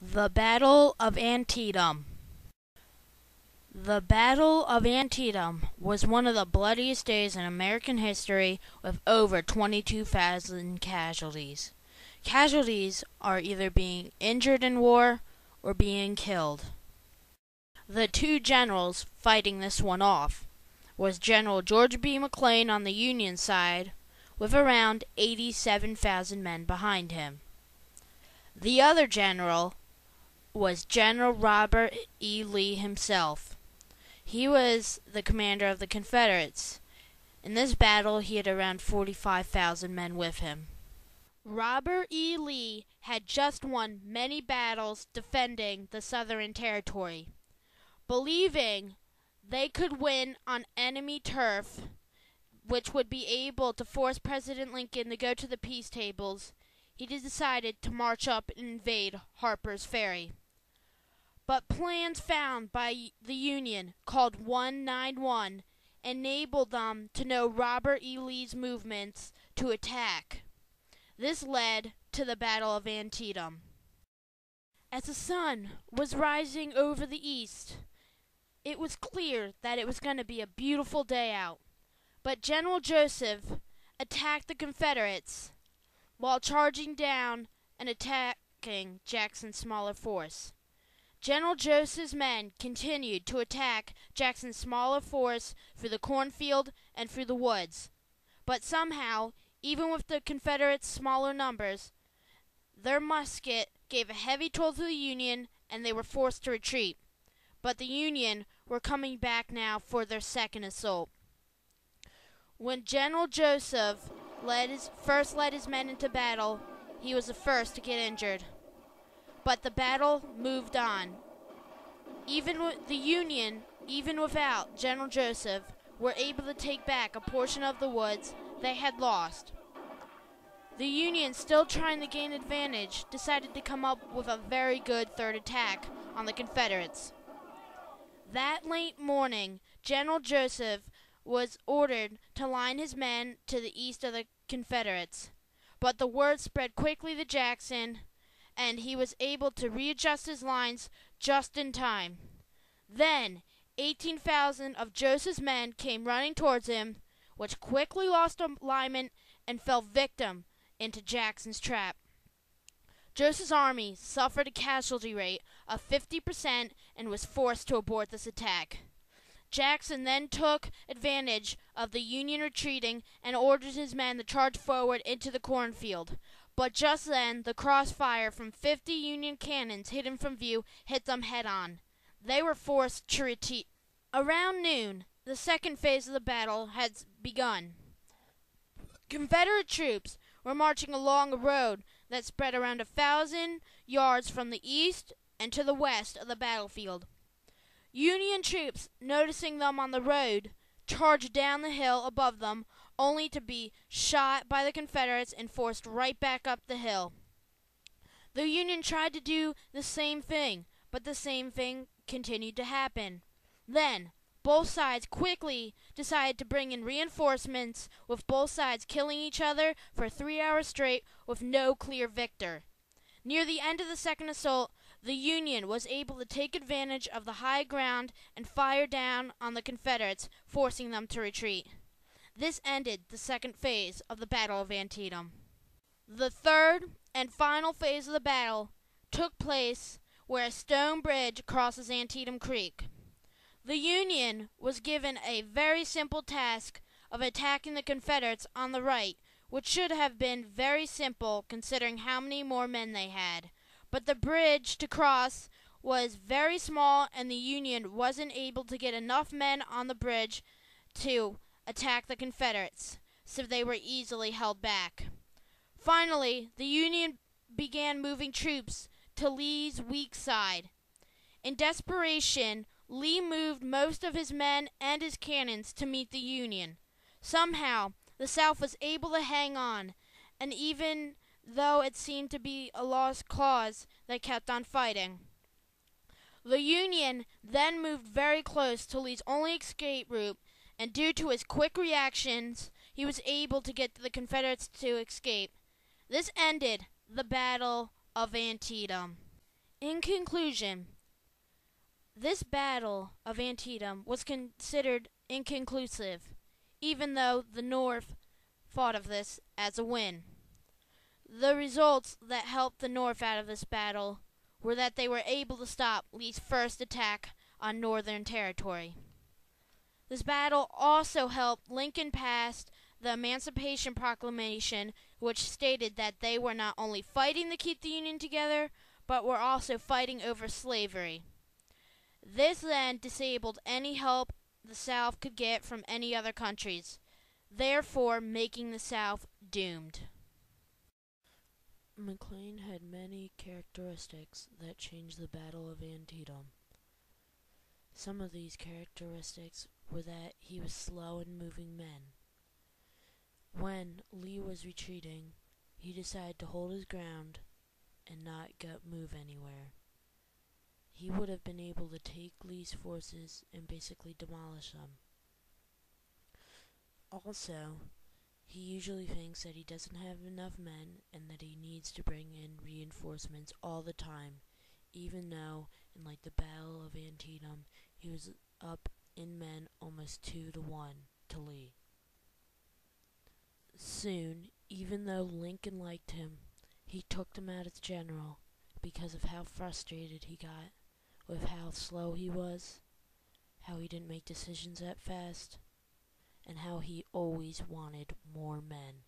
The Battle of Antietam. The Battle of Antietam was one of the bloodiest days in American history, with over 22,000 casualties. Casualties are either being injured in war or being killed. The two generals fighting this one off was General George B. McClellan on the Union side, with around 87,000 men behind him. The other general was General Robert E. Lee himself. He was the commander of the Confederates. In this battle, he had around 45,000 men with him. Robert E. Lee had just won many battles defending the Southern Territory. Believing they could win on enemy turf, which would be able to force President Lincoln to go to the peace tables, he decided to march up and invade Harper's Ferry. But plans found by the Union, called 191, enabled them to know Robert E. Lee's movements to attack. This led to the Battle of Antietam. As the sun was rising over the east, it was clear that it was going to be a beautiful day out. But General Joseph attacked the Confederates while charging down and attacking Jackson's smaller force. General Joseph's men continued to attack Jackson's smaller force through the cornfield and through the woods. But somehow, even with the Confederates' smaller numbers, their musket gave a heavy toll to the Union, and they were forced to retreat. But the Union were coming back now for their second assault. When General Joseph first led his men into battle, he was the first to get injured. But the battle moved on. The Union, even without General Joseph, were able to take back a portion of the woods they had lost. The Union, still trying to gain advantage, decided to come up with a very good third attack on the Confederates. That late morning, General Joseph was ordered to line his men to the east of the Confederates. But the word spread quickly to Jackson, and he was able to readjust his lines just in time. Then 18,000 of Joseph's men came running towards him, which quickly lost alignment and fell victim into Jackson's trap. Joseph's army suffered a casualty rate of 50% and was forced to abort this attack. Jackson then took advantage of the Union retreating and ordered his men to charge forward into the cornfield. But just then, the crossfire from 50 Union cannons hidden from view hit them head-on. They were forced to retreat. Around noon, the second phase of the battle had begun. Confederate troops were marching along a road that spread around 1,000 yards from the east and to the west of the battlefield. Union troops, noticing them on the road, charged down the hill above them, only to be shot by the Confederates and forced right back up the hill. The Union tried to do the same thing, but the same thing continued to happen. Then, both sides quickly decided to bring in reinforcements, with both sides killing each other for 3 hours straight with no clear victor. Near the end of the second assault, the Union was able to take advantage of the high ground and fire down on the Confederates, forcing them to retreat. This ended the second phase of the Battle of Antietam. The third and final phase of the battle took place where a stone bridge crosses Antietam Creek. The Union was given a very simple task of attacking the Confederates on the right, which should have been very simple considering how many more men they had. But the bridge to cross was very small, and the Union wasn't able to get enough men on the bridge to attack the Confederates, so they were easily held back. Finally, the Union began moving troops to Lee's weak side. In desperation, Lee moved most of his men and his cannons to meet the Union. Somehow, the South was able to hang on, and even though it seemed to be a lost cause, they kept on fighting. The Union then moved very close to Lee's only escape route, and due to his quick reactions, he was able to get the Confederates to escape. This ended the Battle of Antietam. In conclusion, this battle of Antietam was considered inconclusive, even though the North thought of this as a win. The results that helped the North out of this battle were that they were able to stop Lee's first attack on Northern Territory. This battle also helped Lincoln pass the Emancipation Proclamation, which stated that they were not only fighting to keep the Union together, but were also fighting over slavery. This then disabled any help the South could get from any other countries, therefore making the South doomed. McLean had many characteristics that changed the Battle of Antietam. Some of these characteristics were that he was slow in moving men. When Lee was retreating, he decided to hold his ground and not move anywhere. He would have been able to take Lee's forces and basically demolish them. Also, he usually thinks that he doesn't have enough men and that he needs to bring in reinforcements all the time, even though in like the Battle of Antietam he was up in men almost 2-1 to Lee. Soon, even though Lincoln liked him, he took him out as general because of how frustrated he got with how slow he was, how he didn't make decisions that fast, and how he always wanted more men.